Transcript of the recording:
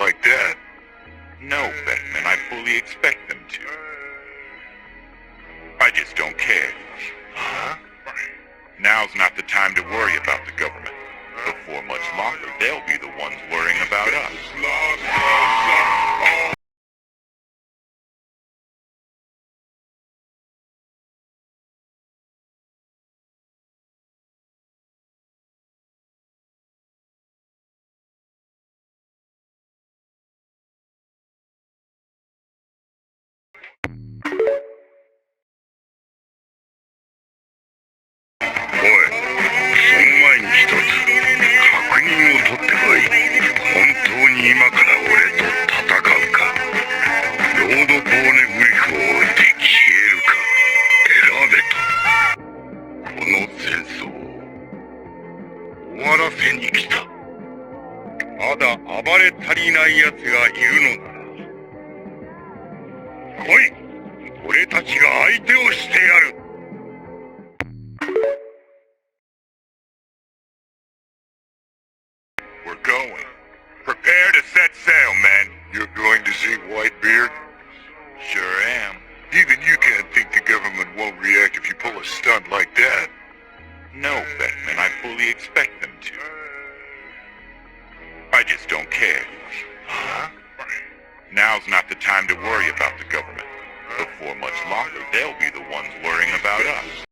like that. No, Beckman, I fully expect them to. I just don't care. Huh? Now's not the time to worry about the government. Before much longer, they'll be the ones worrying about us. We're going. Prepare to set sail, men. You're going to see Whitebeard? Sure am. Even you can't think the government won't react if you pull a stunt like that. No, Beckman, I fully expect them to. I just don't care. Huh? Now's not the time to worry about the government. Before much longer, they'll be the ones worrying about us.